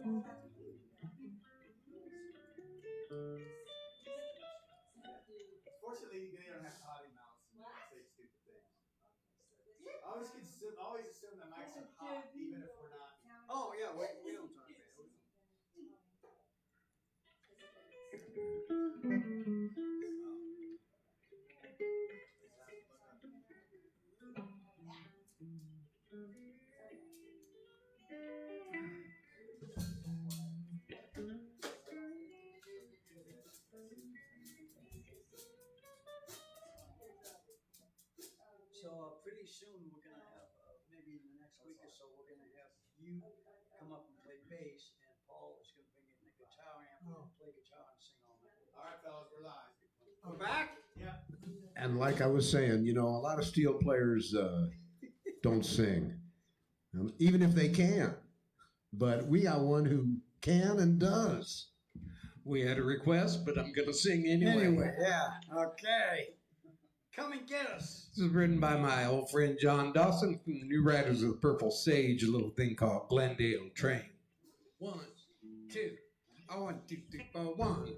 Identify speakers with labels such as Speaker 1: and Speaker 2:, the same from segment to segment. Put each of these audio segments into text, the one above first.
Speaker 1: Fortunately, you don't have potty mouths and say stupid things. Always assume the mics are hot, even if we're not.
Speaker 2: Oh yeah, we don't talk bad. So pretty soon we're gonna have, maybe in the next week or so, we're gonna have you come up and play bass, and Paul is gonna bring in the guitar amp and play guitar and sing all night.
Speaker 1: All right, fellas, we're live.
Speaker 2: We're back?
Speaker 1: Yeah.
Speaker 3: And like I was saying, a lot of steel players don't sing, even if they can. But we got one who can and does.
Speaker 4: We had a request, but I'm going to sing anyway.
Speaker 2: Yeah. Okay. Come and get us.
Speaker 4: This is written by my old friend John Dawson from the New Riders of the Purple Sage, a little thing called Glendale Train. 1, 2. 1, 2, 3, 4, 1.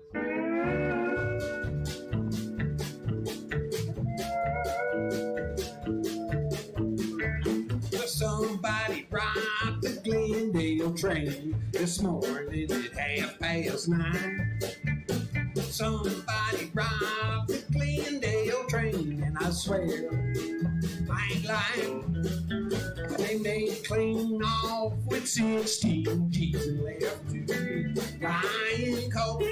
Speaker 4: Somebody robbed the Glendale train this morning at 9:30. Somebody robbed the Glendale train, and I swear I ain't lying. They made it clean off with 16 G's and left to lying cold.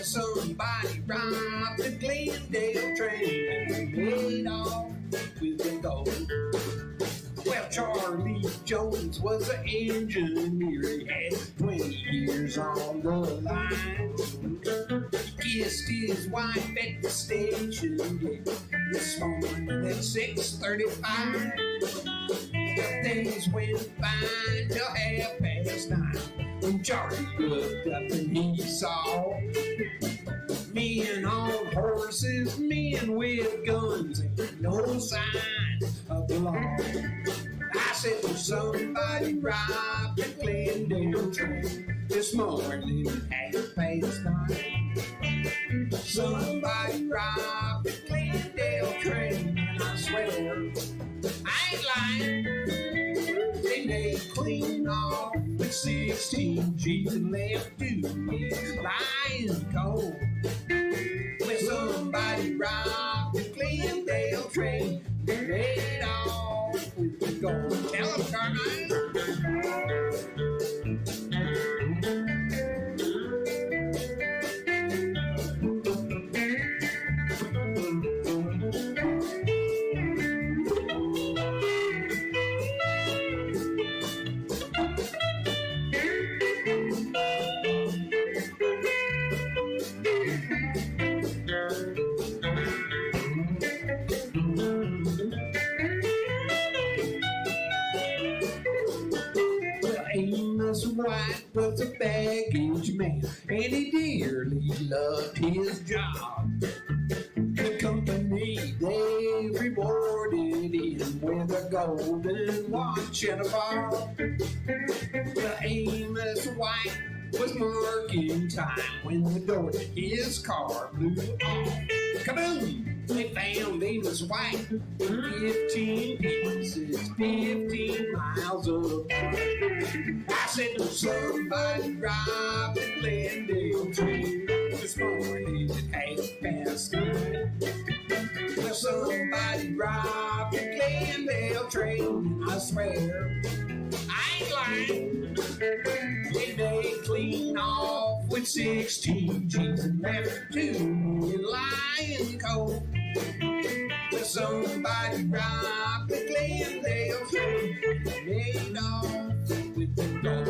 Speaker 4: Somebody robbed the Glendale train and made off with the gold. Well, Charlie Jones was an engineer. He had 20 years on the line. He kissed his wife at the station this morning at 6:35. Things went fine till 9:30 when Charlie looked up and he saw men on horses, men with guns, and no sign of the law. I said, well, somebody robbed the Glendale train this morning at 9:30. Somebody robbed the Glendale train, and I swear I ain't lying. They made clean off with 16 G's and left to lying cold. When somebody robbed the Glendale train, they made off with the gold. Tell them, Carmine. White was a baggage man, and he dearly loved his job. The company, they rewarded him with a golden watch and a bar. The Amos White was marking time when the door to his car blew off. Kaboom! They found Amos White in 15 pieces, 15 miles apart. I said, somebody robbed the Glendale train this morning at 9:30. Well, somebody robbed the Glendale train, I swear I ain't lying. They made clean off with 16 G's and left 2 in lying cold. Well, somebody robbed the Glendale train and made off with the gold.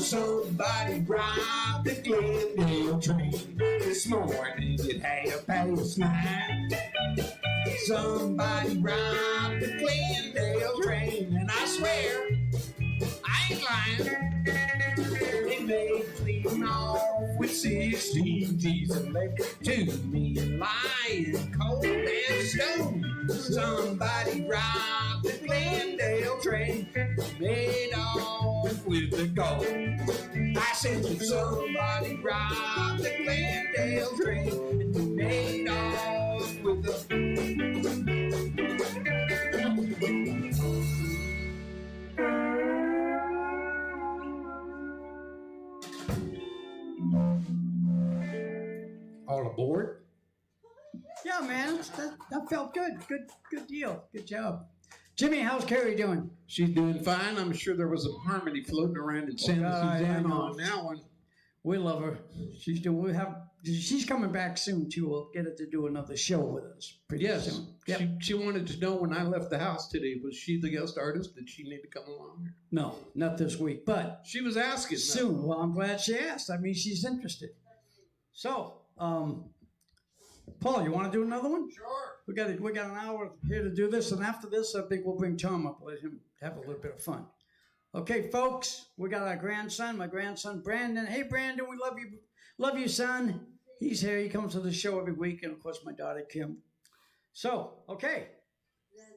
Speaker 4: Somebody robbed the Glendale train this morning at 9:30. Somebody robbed the Glendale train, and I swear I ain't lying. They made clean off with 16 G's and left 2 million lying cold and stone. Somebody robbed the Glendale train, made off with the gold. I said somebody robbed the Glendale train and made off with the
Speaker 3: All aboard?
Speaker 2: Yeah, man, that felt good. Good deal. Good job. Jimmy, how's Cari doing?
Speaker 3: She's doing fine. I'm sure there was a harmony floating around in Santa Susana on that one.
Speaker 2: We love her. She's coming back soon too. We'll get her to do another show with us pretty soon. Yep.
Speaker 3: She wanted to know when I left the house today, was she the guest artist? Did she need to come along?
Speaker 2: No, not this week, but
Speaker 3: She was asking.
Speaker 2: soon. Well, I'm glad she asked. I mean, she's interested. So, Paul, you want to do another one?
Speaker 1: Sure.
Speaker 2: We got an hour here to do this, and after this, I think we'll bring Tom up, let him have a little bit of fun. Okay, folks, we got our grandson, my grandson Brandon. Hey, Brandon, we love you, son. He's here. He comes to the show every week, and of course, my daughter Kim. So, okay.
Speaker 3: Let's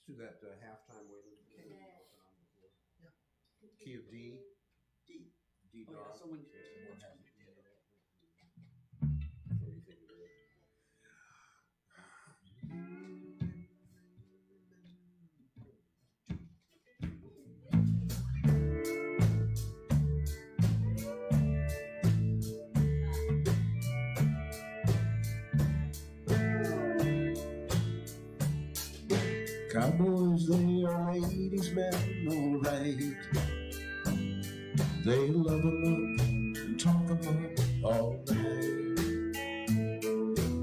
Speaker 3: do that halftime wailing. Key of D. D
Speaker 2: Oh, yeah,
Speaker 3: dog.
Speaker 2: so when-
Speaker 3: Cowboys, they are ladies' men, all right. They love 'em up and talk 'em up all night.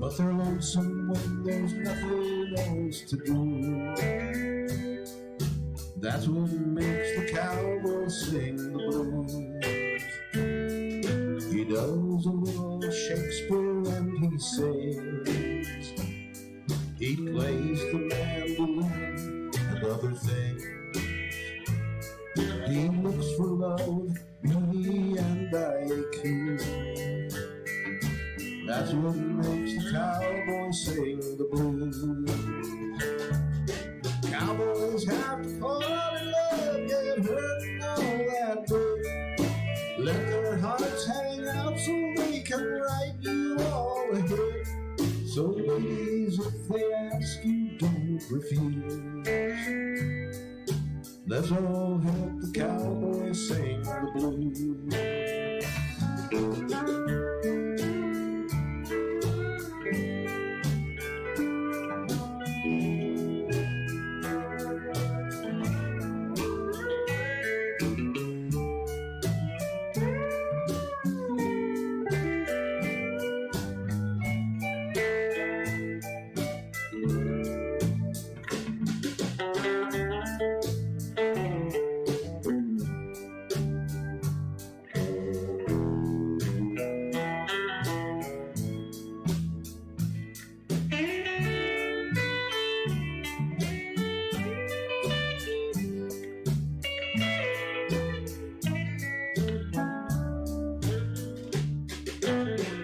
Speaker 3: But they're lonesome when there's nothing else to do. That's what makes the cowboy sing the blues. He does a little Shakespeare and he sings. He plays the mandolin and other things. He looks for love, beauty, and IQ. That's what makes the cowboy sing the blues. Cowboys have to fall in love, get hurt, and all that good. Let their hearts hang out so they can write you all a hit. So ladies, if they ask you, don't refuse. Let's all help the cowboy sing the blues.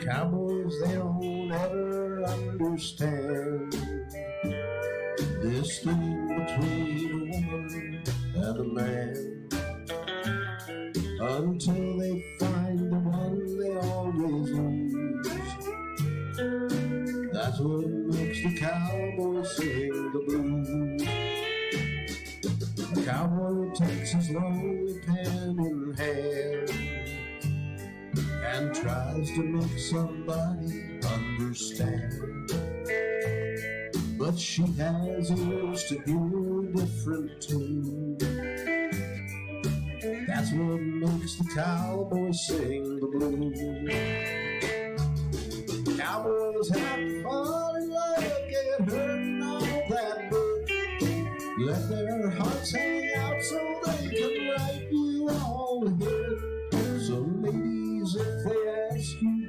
Speaker 3: Cowboys, they don't ever understand this thing between a woman and a man. Until they find the one they always lose. That's what makes the cowboy sing the blues. The cowboy takes his lonely pen in hand and tries to make somebody understand. But she has ears to hear a different tune. That's what makes the cowboy sing the blues. Cowboys have to fall in love, get hurt and all that good. Let their hearts hang out so they can write you all a hit.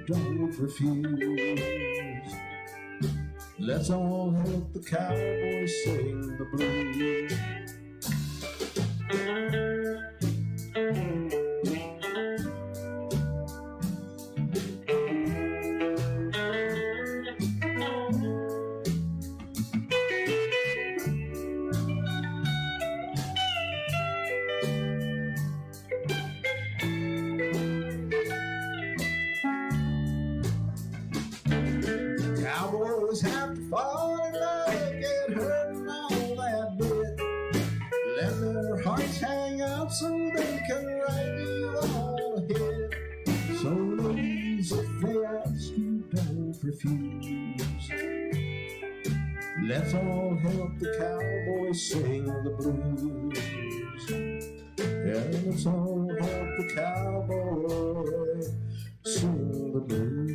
Speaker 3: don't refuse. Let's all help the cowboys sing the blues. Cowboys have to fall in love, get hurt and all that bit. Let their hearts hang out so they can write you all a hit. So ladies, if they ask you, don't refuse. Let's all help the cowboys sing the blues. Yeah, let's all help the cowboy sing the blues.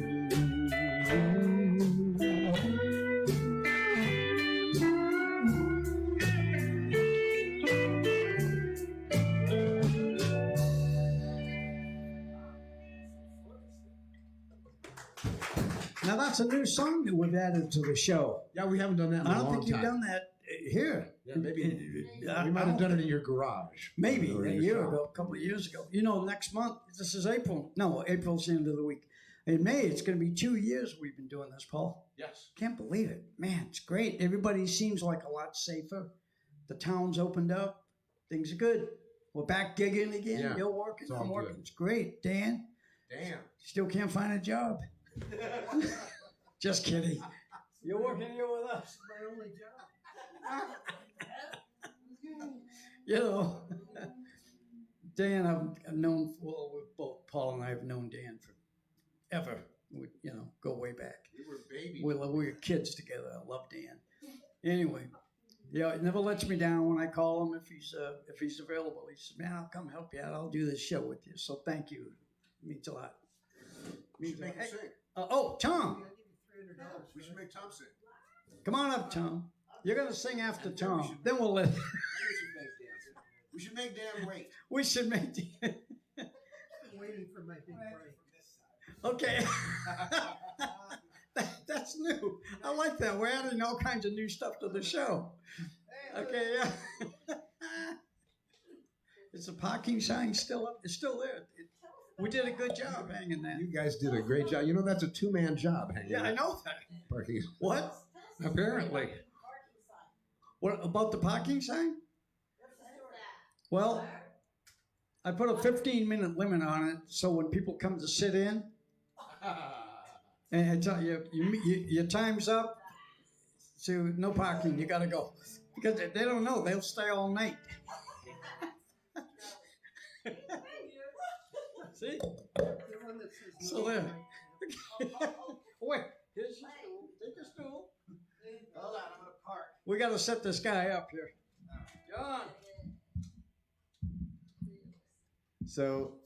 Speaker 2: Now that's a new song that we've added to the show.
Speaker 3: Yeah, we haven't done that in a
Speaker 2: I don't
Speaker 3: long
Speaker 2: think you've
Speaker 3: time.
Speaker 2: done that here.
Speaker 3: Yeah, maybe
Speaker 2: I
Speaker 3: we might have
Speaker 2: don't
Speaker 3: done it
Speaker 2: think-
Speaker 3: in your garage.
Speaker 2: Maybe
Speaker 3: Or
Speaker 2: a
Speaker 3: in your
Speaker 2: year
Speaker 3: shop.
Speaker 2: ago, a couple of years ago. You know, next month, this is April. No, April's the end of the week. In May, it's going to be 2 years we've been doing this, Paul.
Speaker 3: Yes.
Speaker 2: Can't believe it. Man, it's great. Everybody seems like a lot safer. The town's opened up. Things are good. We're back gigging again.
Speaker 3: Yeah,
Speaker 2: You're working.
Speaker 3: it's all
Speaker 2: I'm working.
Speaker 3: good.
Speaker 2: It's great. Dan,
Speaker 3: Damn.
Speaker 2: still can't find a job. Just kidding. You're working here with us.
Speaker 1: My only job.
Speaker 2: You know, Dan, I've known, well, both Paul and I have known Dan forever. We, go way back.
Speaker 3: We were babies.
Speaker 2: We were kids together. I love Dan. Anyway, yeah, it never lets me down when I call him if he's available. He says, "Man, I'll come help you out. I'll do this show with you." So thank you. It means a lot.
Speaker 3: We should make him sing.
Speaker 2: Tom,
Speaker 3: We should make Tom sing.
Speaker 2: come on up, Tom. You're gonna sing after Tom. Then we'll let.
Speaker 3: We should make Dan wait.
Speaker 2: We should make.
Speaker 1: Waiting for my big break.
Speaker 2: Okay. That's new. I like that. We're adding all kinds of new stuff to the show. Okay, yeah. Is the parking sign still up? It's still there. We did a good job hanging that.
Speaker 3: You guys did a great job. You know, that's a two-man job hanging
Speaker 2: Yeah, I
Speaker 3: out
Speaker 2: know that.
Speaker 3: parking.
Speaker 2: What?
Speaker 3: Apparently.
Speaker 2: What about the parking sign? Well, I put a 15-minute limit on it, so when people come to sit in, and I tell you, your time's up, so no parking, you gotta go. Because they don't know, they'll stay all night. See? So there. Wait, here's your stool. Take your stool.
Speaker 1: Hold on, I'm gonna park.
Speaker 2: We gotta set this guy up here. John.
Speaker 5: So,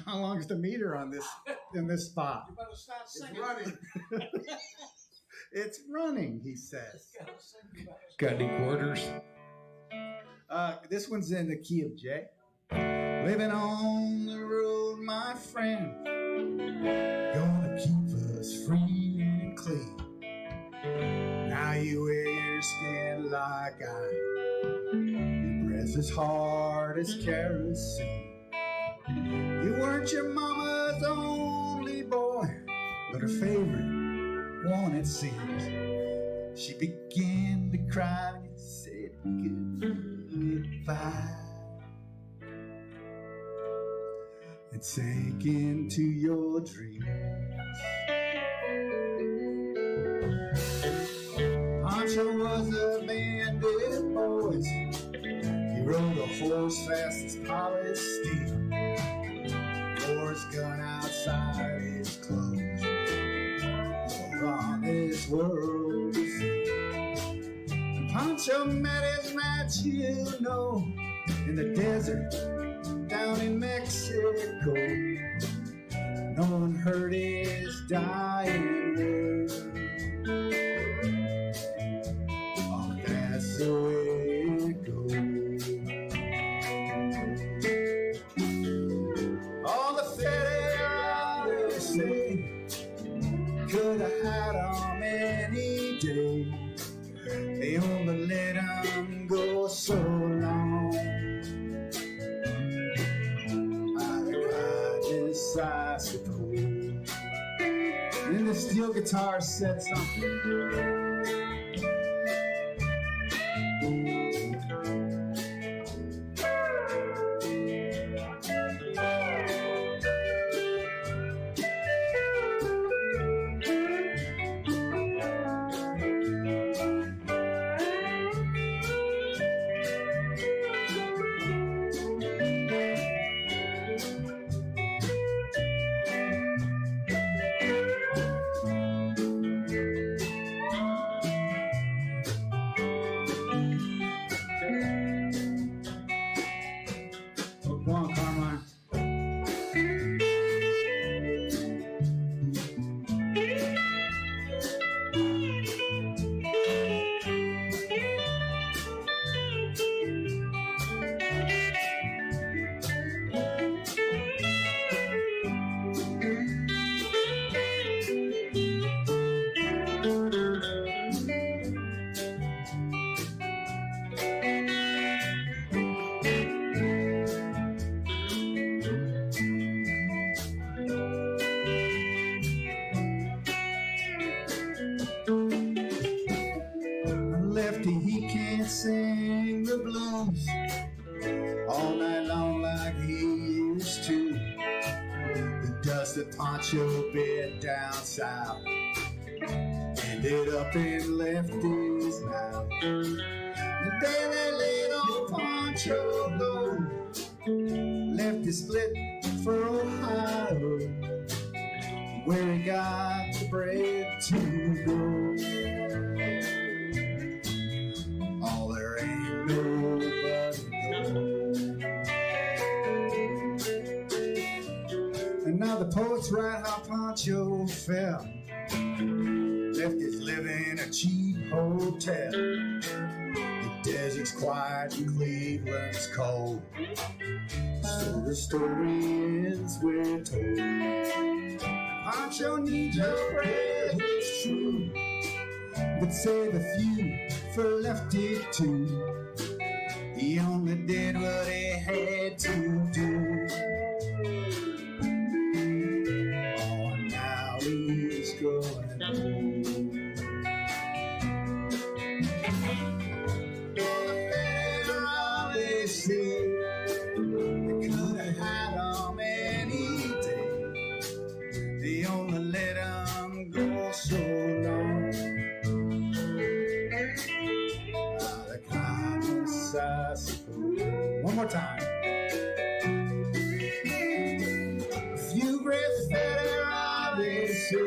Speaker 5: how long is the meter on this in this spot?
Speaker 2: You better start
Speaker 3: It's
Speaker 2: singing.
Speaker 3: running.
Speaker 5: It's running, he says.
Speaker 3: Got any quarters?
Speaker 5: This one's in the key of J. Living on the road, my friend, gonna keep us free and clean. Now you wear your skin like iron, your breath is hard as kerosene. You weren't your mama's only boy, but her favorite one, it seems. She began to cry when you said goodbye. It sank into your dreams. Pancho was a bandit, boys. He rode a horse fast as polished steel. Wore his gun outside his clothes. All on this world to see. And Pancho met his match, you know, in the desert down in Mexico. No one heard his dying word. Oh, that's the way it goes. All the federales say for so long. Out of kindness, I suppose. And then the steel guitar said something. Go on, Carmine. Lefty, he can't sing the blues all night long like he used to. He does the poncho bit down south, ended up in Lefty's mouth. The day they laid on poncho low, Lefty split for Ohio, where he got the bread to go. Oh, there ain't nobody knows. And now the poets write how Pancho fell. Lefty's living in a cheap hotel. The desert's quiet and Cleveland's cold. So the story ends, we're told. Pancho needs your bread, it's true, but save a few for Lefty too. He only did what he had to do. Oh, now he's going home. They say they could have had him any day. They only let him go so long. Out of kindness, I suppose. One more time. A few great Zahariades say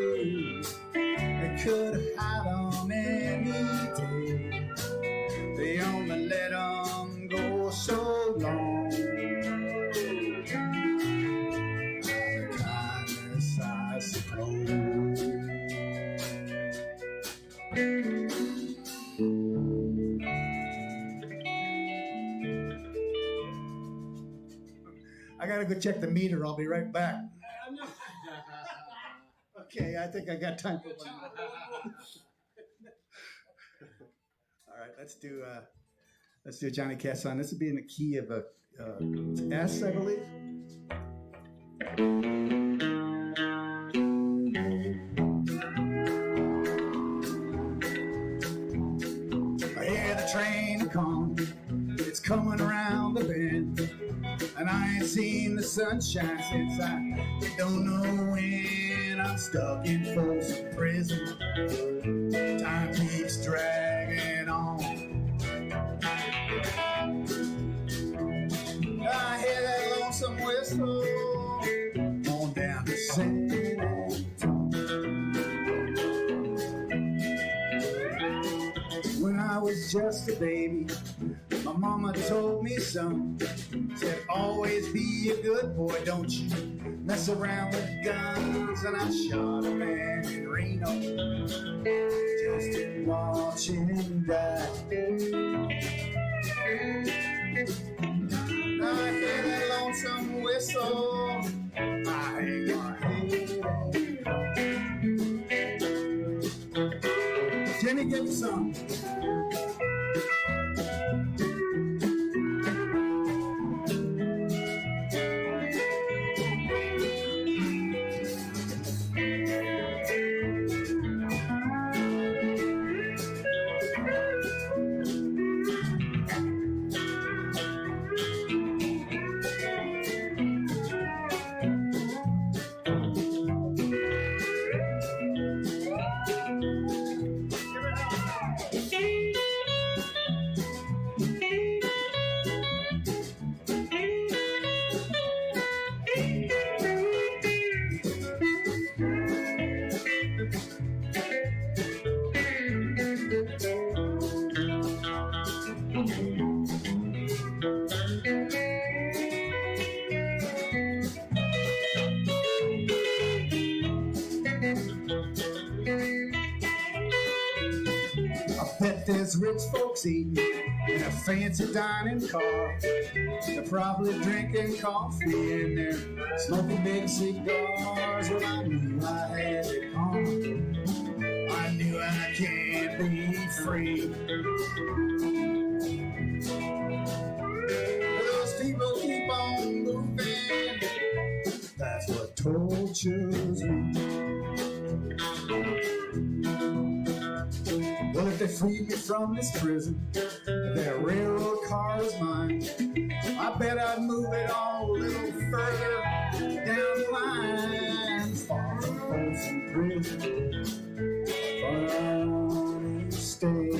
Speaker 5: they could have had him any day. They only let him go so long. Out of kindness, I suppose. I gotta go check the meter. I'll be right back. Okay, I think I got time for one more. All right, let's do a Johnny Cash song. This would be in the key of a S, I believe. I hear the train come, it's coming around the bend, and I ain't seen the sunshine since I don't know when. I'm stuck in Folsom Prison, time keeps dragging on. I hear that lonesome whistle on down to San Antonio. When I was just a baby, my mama told me, son, said always be a good boy, don't you mess around with guns. And I shot a man in Reno just to watch him die. I hear that lonesome whistle, I hang my head. Jenny, give me some. there's rich folks eating in a fancy dining car. They're probably drinking coffee and they're smoking big cigars. Well, I knew I had to come. I knew I can't be free. Those people keep on moving. That's what tortures me. Well, if they free me from this prison, if that railroad car is mine, I bet I'd move it on a little further down the line. Far from prison, but I want to stay.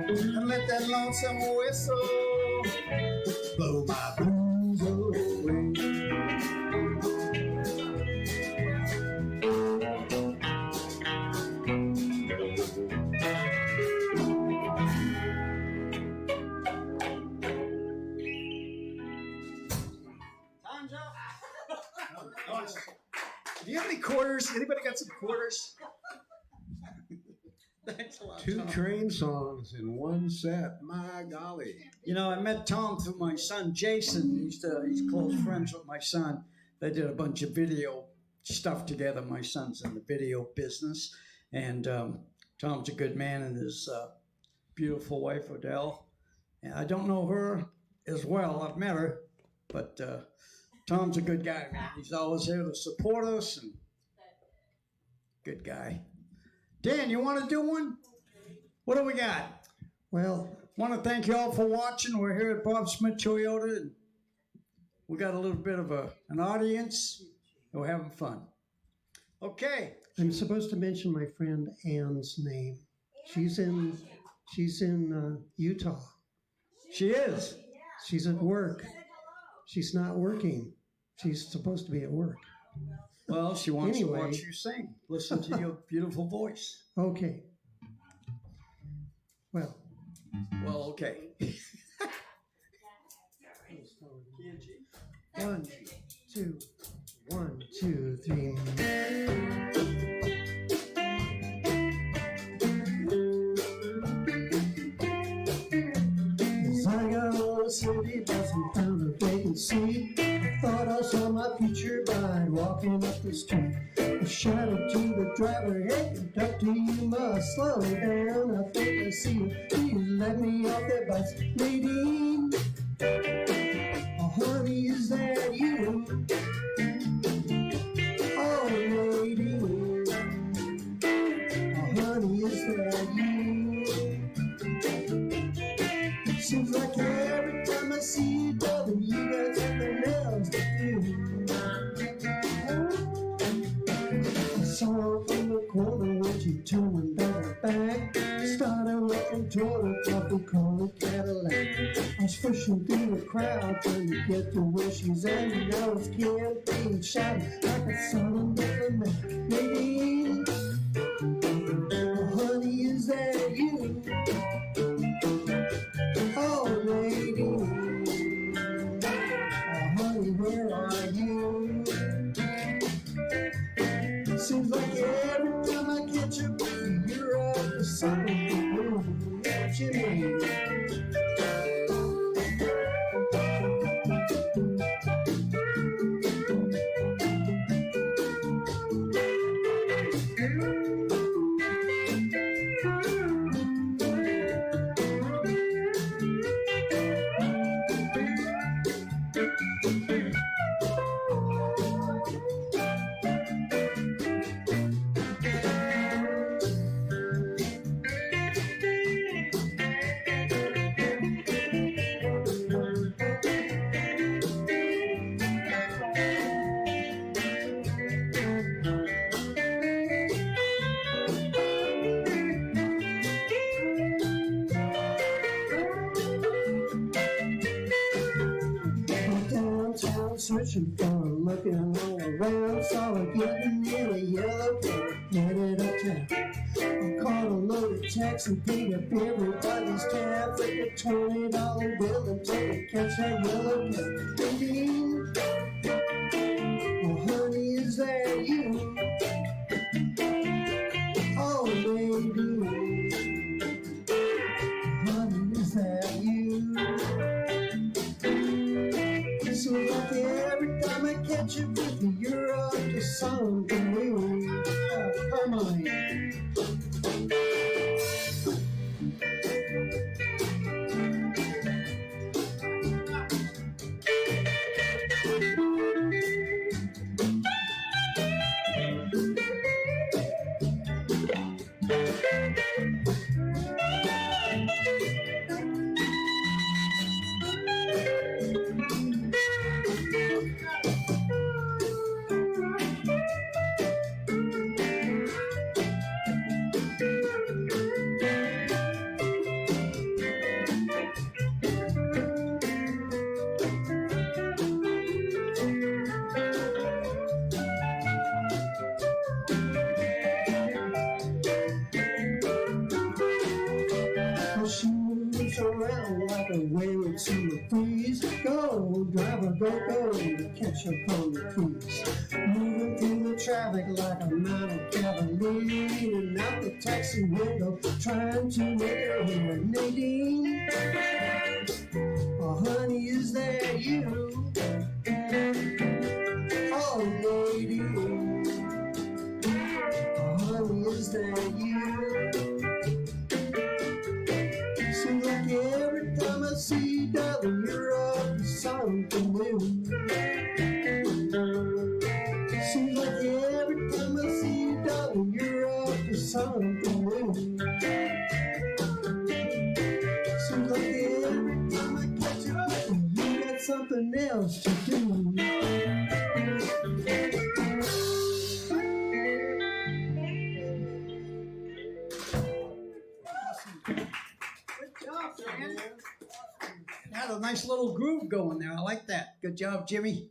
Speaker 5: And let that lonesome whistle blow my blues away.
Speaker 2: Time's up.
Speaker 5: Nice. Do you have any quarters? Anybody got some quarters?
Speaker 2: Thanks a lot,
Speaker 3: Two
Speaker 2: Tom.
Speaker 3: train songs in one set. My golly.
Speaker 2: You know, I met Tom through my son Jason. He's close friends with my son. They did a bunch of video stuff together. My son's in the video business, and Tom's a good man, and his beautiful wife Odell. And I don't know her as well. I've met her, but Tom's a good guy, man. He's always here to support us, and good guy. Dan, you want to do one? What do we got?
Speaker 6: Well,
Speaker 2: Want to thank you all for watching. We're here at Bob Smith Toyota, and we got a little bit of an audience. We're having fun. Okay.
Speaker 6: I'm supposed to mention my friend Ann's name. She's in Utah.
Speaker 2: She is.
Speaker 6: She's at work. She's not working. She's supposed to be at work.
Speaker 2: Well, she wants
Speaker 6: Anyway.
Speaker 2: to watch you sing. Listen to your beautiful voice.
Speaker 6: Okay. Well,
Speaker 2: Okay.
Speaker 6: 1, 2, 1, 2, 3. As I got on the city bus and found a vacancy, I thought I saw my future bride walking up the street. I shouted to the driver, "Hey, conductor, you must slow down. I think I see you. Please let me off that bus, lady. Oh, honey, is that you? Oh, lady. Oh, honey, is that you? Seems like every time I see you, darling, you got something else to do. I saw her from the corner when she turned her back. Started walking toward a coffee colored Cadillac. I was pushing through the crowd trying to get to where she's at. And I was campaign shouting like a sullen diplomat. Lady, oh, honey, is that you? Oh, lady, oh, honey, where are you? Seems like every time I catch up with you, you're up for something new. What you mean? Searching for her, looking all around, saw her getting in a yellow cab, headed uptown. I caught a loaded taxi, paid up everybody's tab, took a $20 bill and took a catch that yellow cab. Baby, oh honey, is that you? catch up with you, you're up to something new. Carmine. She moves around like a whale to the breeze. Go, driver, go, catch up on the keys. Moving through the traffic like a mounted cavalier. Leaning out the taxi window, trying to make her hear. Nadine, oh honey, is that you? Oh Nadine, oh honey, is that you? Seems like every time I see you, darling, you're up to something new. Seems like every time I see you, darling, you're up to something new. Seems like every time I catch up with you, you got something else to do.
Speaker 2: Had a nice little groove going there. I like that. Good job, Jimmy.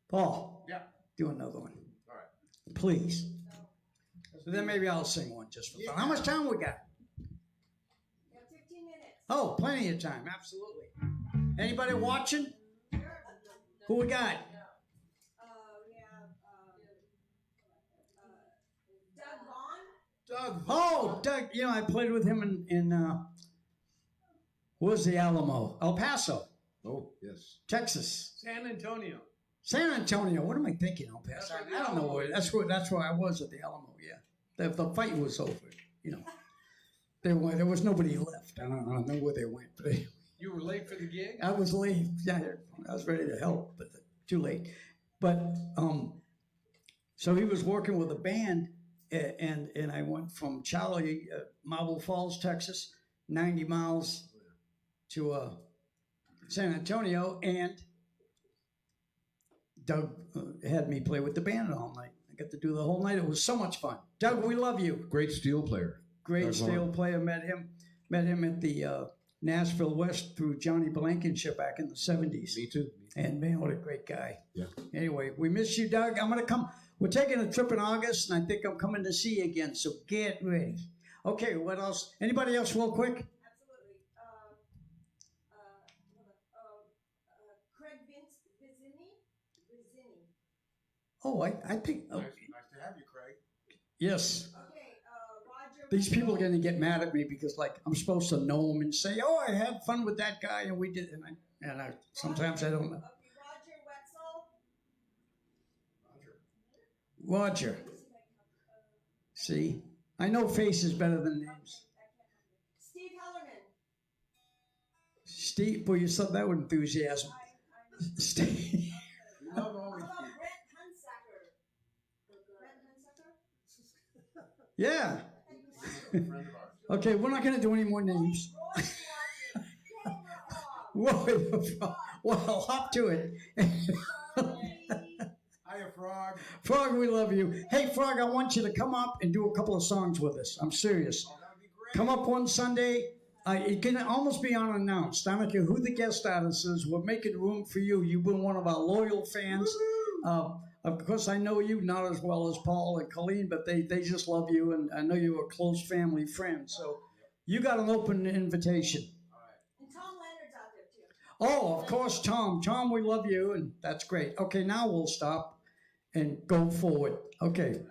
Speaker 2: Paul.
Speaker 5: Yeah.
Speaker 2: Do another one.
Speaker 5: All right.
Speaker 2: Please. So then maybe I'll sing one just for fun. How much time we got?
Speaker 7: You have 15 minutes.
Speaker 2: Oh, plenty of time. Absolutely. Anybody watching? Who we got?
Speaker 7: We have Doug Vaughn.
Speaker 5: Doug.
Speaker 2: Oh, Doug. You know, I played with him in what was the Alamo? El Paso,
Speaker 5: Oh, yes.
Speaker 2: Texas.
Speaker 1: San Antonio.
Speaker 2: San Antonio. What am I thinking? El Paso. I don't know where. That's where I was at the Alamo. Yeah, the fight was over. You know, there was nobody left. I don't know where they went. But
Speaker 1: You were late for the gig?
Speaker 2: I was late. Yeah, I was ready to help, but too late. But so he was working with a band, and I went from Charlie, Marble Falls, Texas, 90 miles to San Antonio, and Doug had me play with the band all night. I got to do the whole night. It was so much fun. Doug, we love you.
Speaker 5: Great steel player.
Speaker 2: Great
Speaker 5: Doug
Speaker 2: steel
Speaker 5: Vaughn.
Speaker 2: player. Met him at the Nashville West through Johnny Blankenship back in the 70s.
Speaker 5: Me too.
Speaker 2: And man, what a great guy.
Speaker 5: Yeah.
Speaker 2: Anyway, we miss you, Doug. I'm going to come. We're taking a trip in August, and I think I'm coming to see you again, so get ready. Okay, what else? Anybody else real quick?
Speaker 7: Absolutely. Craig Vizzini.
Speaker 2: Oh, I think,
Speaker 5: Nice to have you, Craig.
Speaker 2: yes.
Speaker 7: Okay, Roger.
Speaker 2: These people are going to get mad at me because, like, I'm supposed to know them and say, oh, I had fun with that guy, and we did, and I sometimes I don't know.
Speaker 7: Roger Wetzel.
Speaker 2: Roger. See? I know faces better than names.
Speaker 7: Steve Hellerman.
Speaker 2: Steve, boy, you said that with enthusiasm. Steve.
Speaker 7: How about Brent Hunsacker?
Speaker 2: Yeah.
Speaker 5: Friend of ours.
Speaker 2: Okay, we're not going to do any more names. Whoa, well, I'll hop to it.
Speaker 5: Hiya, Frog.
Speaker 2: Frog, we love you. Hey, Frog, I want you to come up and do a couple of songs with us. I'm serious.
Speaker 5: Oh, that would be great.
Speaker 2: Come up one Sunday. It can almost be unannounced. I don't care who the guest artist is. We're making room for you. You've been one of our loyal fans. Of course, I know you not as well as Paul and Colleen, but they just love you, and I know you're a close family friend. So you got an open invitation.
Speaker 7: And Tom Leonard's out there too.
Speaker 2: Oh, of course, Tom. Tom, we love you, and that's great. Okay, now we'll stop and go forward. Okay.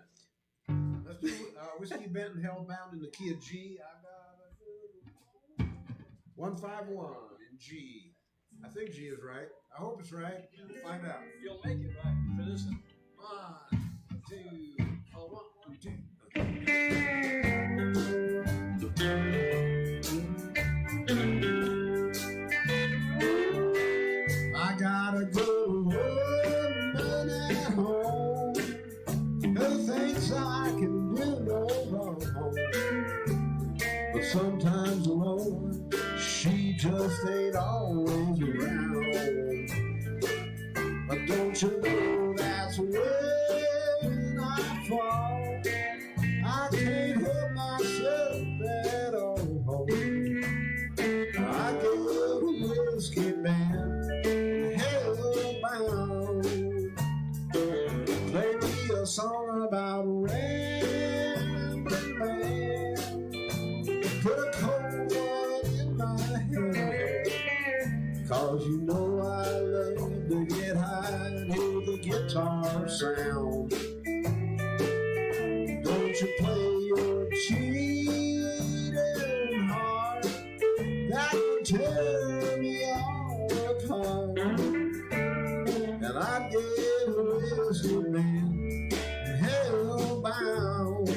Speaker 5: Let's do Whiskey Benton, Hellbound in the key of G. I got 151 in G. I think G is right. I hope it's right. We'll find out.
Speaker 2: You'll make it right for this one.
Speaker 5: 1, 2, oh, 1, 2. I got a good woman at home who thinks I can do no wrong. But sometimes, Lord, she just ain't always around. But don't you know that's when I fall? I can't help myself at all. I get a whiskey man, hellbound. Play me a song about a rambling man. Put a cold one in my hand. 'Cause you know I love to get high and hear the guitar sound. Don't you play your cheating heart, that would tear me all apart. And I'd get a whiskey man hellbound.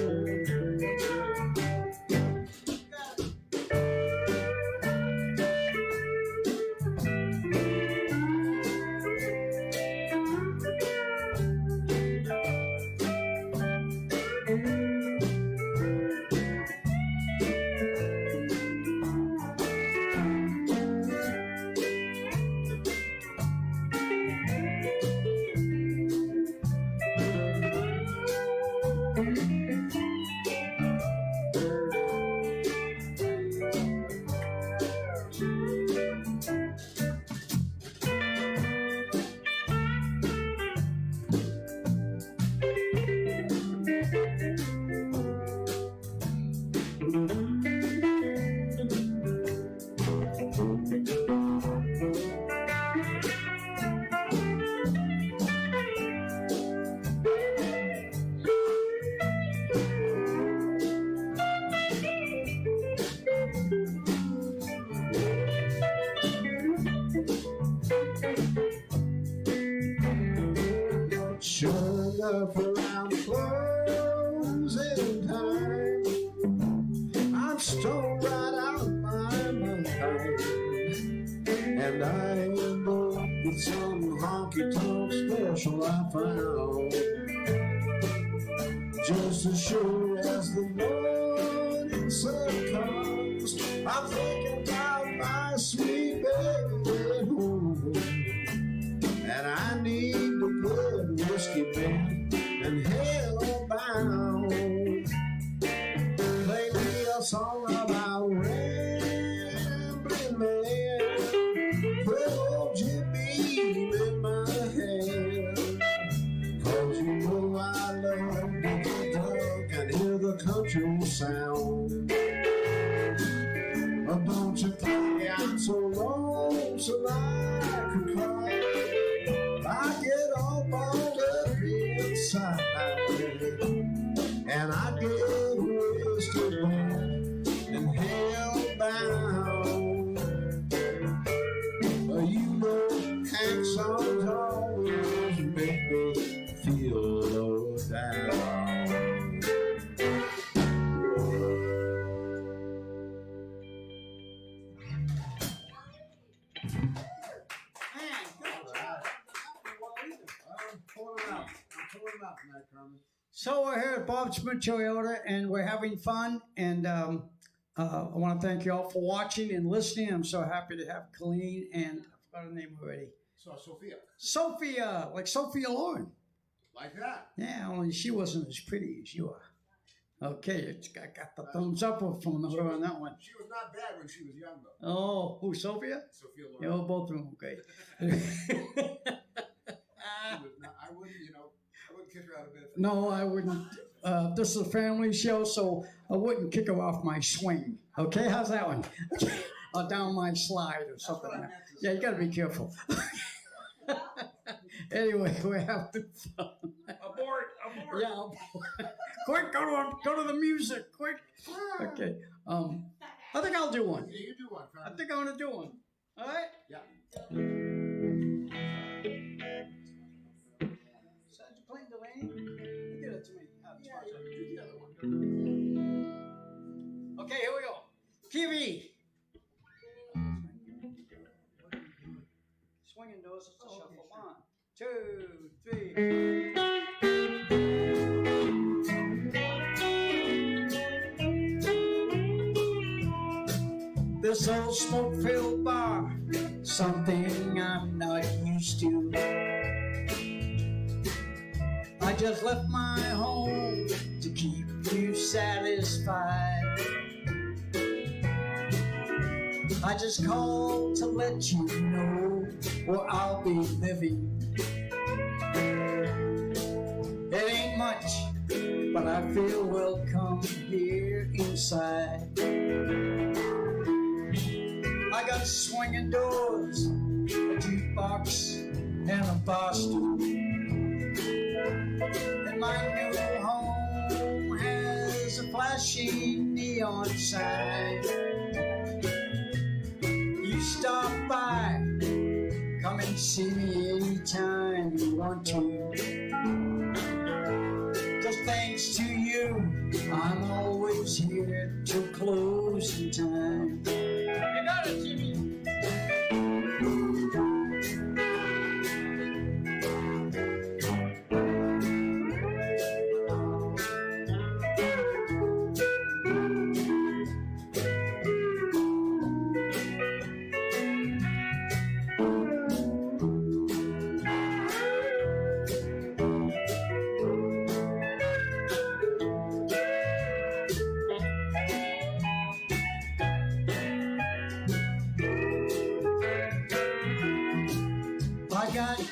Speaker 5: Sure enough, around closing time, I'm stoned right out of my mind, and I end up with some honky-tonk special I found. Just as sure as the morning sun comes, I'm thinking about my sweet baby at home. And I need to get whiskey man and hellbound. Play me a song about rambling man. Put old Jim Beam in my hand. 'Cause you know I love to get drunk and hear the country sound. But don't you think I'm so lonesome I could cry? I get all balled up inside, and I get whiskey man and hellbound. You know, Hank songs always make me feel low down.
Speaker 2: So we're here at Bob's Toyota, and we're having fun. And I want to thank you all for watching and listening. I'm so happy to have Colleen and I forgot her name already.
Speaker 5: So
Speaker 2: Sophia, like Sophia Loren.
Speaker 5: like that.
Speaker 2: Yeah, only she wasn't as pretty as you are. Okay, it's got the thumbs up from her on that one.
Speaker 5: She was not bad when she was young, though.
Speaker 2: Oh, who, Sophia?
Speaker 5: Sophia
Speaker 2: Yeah,
Speaker 5: Loren.
Speaker 2: both of them, okay.
Speaker 5: She was not, I wouldn't kick her out of bed.
Speaker 2: No, I wouldn't. This is a family show, so I wouldn't kick her off my swing. Okay, how's that one? Or down my slide or something like that. Yeah, you got to be careful. Anyway, we're having fun.
Speaker 5: Abort!
Speaker 2: Yeah, abort. Quick, go to the music, quick. Okay. I think I'll do one.
Speaker 5: Yeah, you do one,
Speaker 2: I
Speaker 5: Carmine.
Speaker 2: think I'm gonna do one. All right?
Speaker 5: Yeah.
Speaker 2: So did you play Delaney? You did it to me. Oh, it's fine.
Speaker 5: Do the other one.
Speaker 2: Okay, here we go. Cari. Swinging doors, it's a shuffle. 1, 2, 3. This old smoke-filled bar, something I'm not used to. I just left my home to keep you satisfied. I just called to let you know where I'll be living. It ain't much, but I feel welcome here inside. I got swinging doors, a jukebox, and a bar stool. And my new home has a flashing neon sign. You stop by, come and see me anytime you want to. Just thanks to you, I'm always here till closing time. You got it, Jimmy.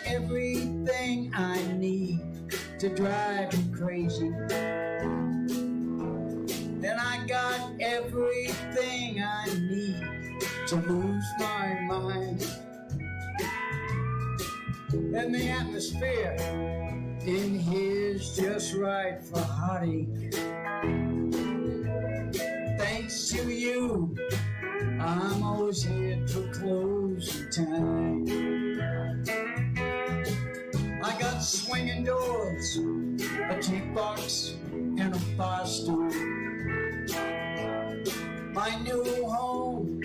Speaker 2: Everything I need to drive you crazy. And I got everything I need to lose my mind. And the atmosphere in here's just right for heartache. Thanks to you, I'm always here till closing time. I got swinging doors, a jukebox, and a bar stool. My new home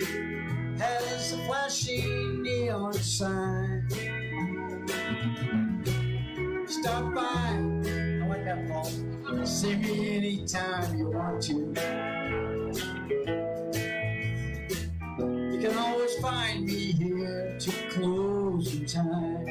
Speaker 2: has a flashing neon sign. Stop by, I like that, Paul. See me anytime you want to. You can always find me here till closing time.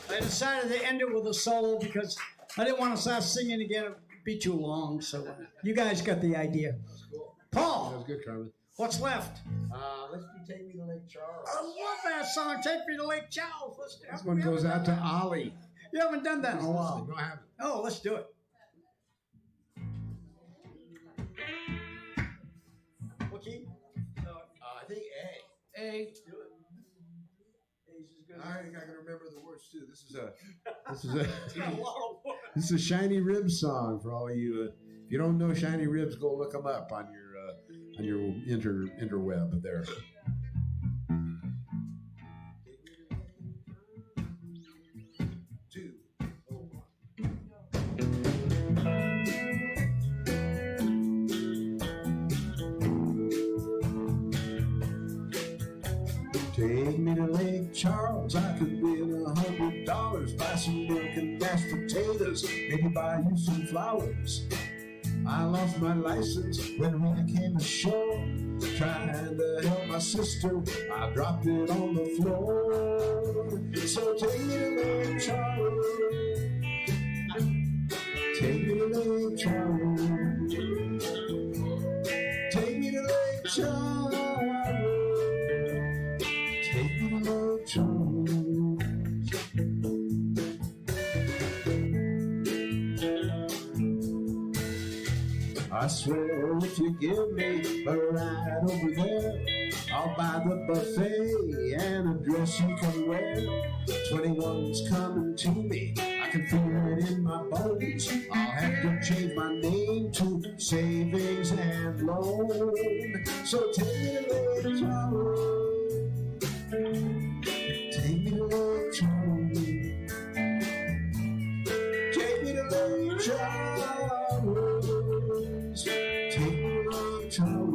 Speaker 2: I decided to end it with a solo because I didn't want to start singing again. It'd be too long. So you guys got the idea.
Speaker 5: That's cool.
Speaker 2: Paul,
Speaker 5: That was good, Carmen.
Speaker 2: what's left?
Speaker 5: Let's do Take Me to Lake Charles.
Speaker 2: I love that song. Take me to Lake Charles. Let's do it.
Speaker 5: This one goes out to Ollie.
Speaker 2: You haven't done that in a while.
Speaker 5: No, I haven't.
Speaker 2: Oh, let's do it. What key?
Speaker 5: I think A.
Speaker 2: A.
Speaker 5: I gotta remember the words too. This is a Shiny Ribs song for all of you. If you don't know Shiny Ribs, go look them up on your interweb there. Take me to Lake Charles, I could win $100, buy some milk and mashed potatoes, maybe buy you some flowers. I lost my license when Rita came ashore, trying to help my sister, I dropped it on the floor. So take me to Lake Charles,
Speaker 3: Take me to Lake Charles. Take me to Lake Charles. Take me to Lake Charles. I swear if you give me a ride over there, I'll buy the buffet and a dress you can wear. 21's coming to me, I can feel it in my bones. I'll have to change my name to Savings and Loan. So take me to Lake Charles. Take me to Lake Charles. Take me to Lake Charles. Take me to Lake Charles.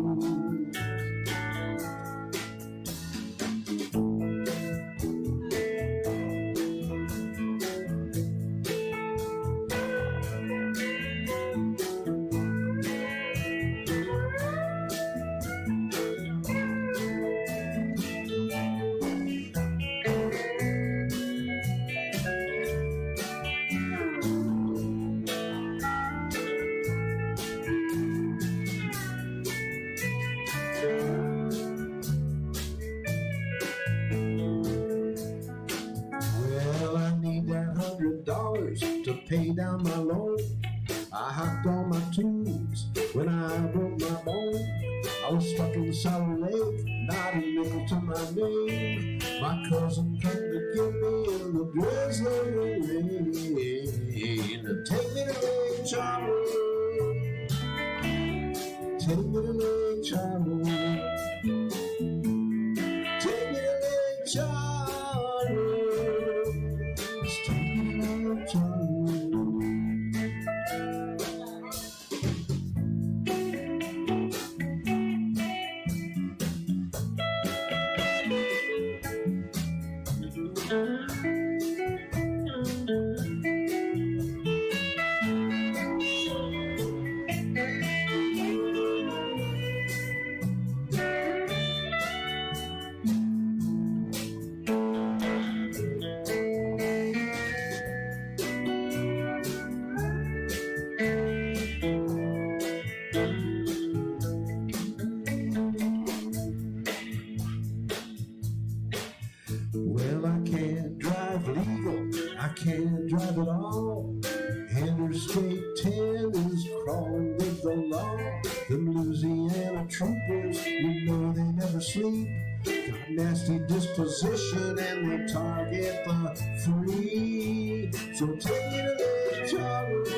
Speaker 3: To pay down my loan, I hopped on my tubes when I broke my bone. I was stuck in the Sour Lake, not a nickel to my name. My cousin came to get me in the drizzling rain. Take me to Lake Charles. Take me to Lake Charles. Take me to Lake Charles. Take me to Lake Charles. Well, I can't drive legal, I can't drive at all. Interstate 10 is crawling with the law. Them Louisiana troopers, you know they never sleep. Got nasty disposition and they target the free. So take me to Lake Charles.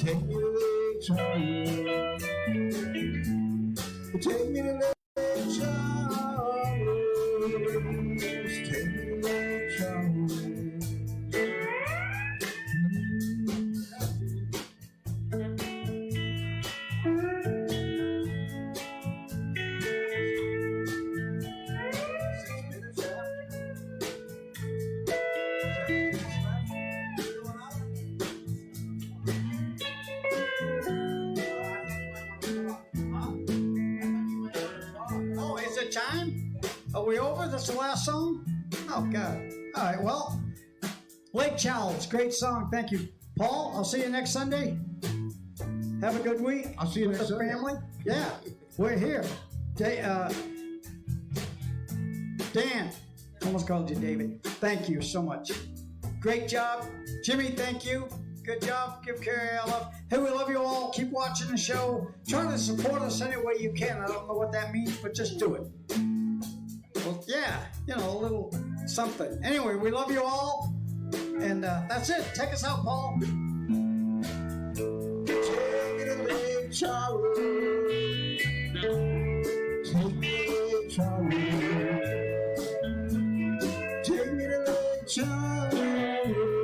Speaker 3: Take me to Lake Charles. Take me to Lake Charles. Take me to Lake Charles.
Speaker 2: Oh, is it time? Are we over? That's the last song? Oh, God. All right, well, Lake Charles, great song. Thank you. Paul, I'll see you next Sunday. Have a good week.
Speaker 3: I'll see you
Speaker 2: with
Speaker 3: next
Speaker 2: the
Speaker 3: Sunday.
Speaker 2: family. Yeah, we're here. Dan, almost called you David. Thank you so much. Great job. Jimmy, thank you. Good job. Give Cari our love. Hey, we love you all. Keep watching the show. Try to support us any way you can. I don't know what that means, but just do it. Well, yeah, you know, a little something. Anyway, we love you all. And that's it. Take us out, Paul.
Speaker 3: Take me to Lake Charles. Take me to Lake Charles. Take me to Lake Charles.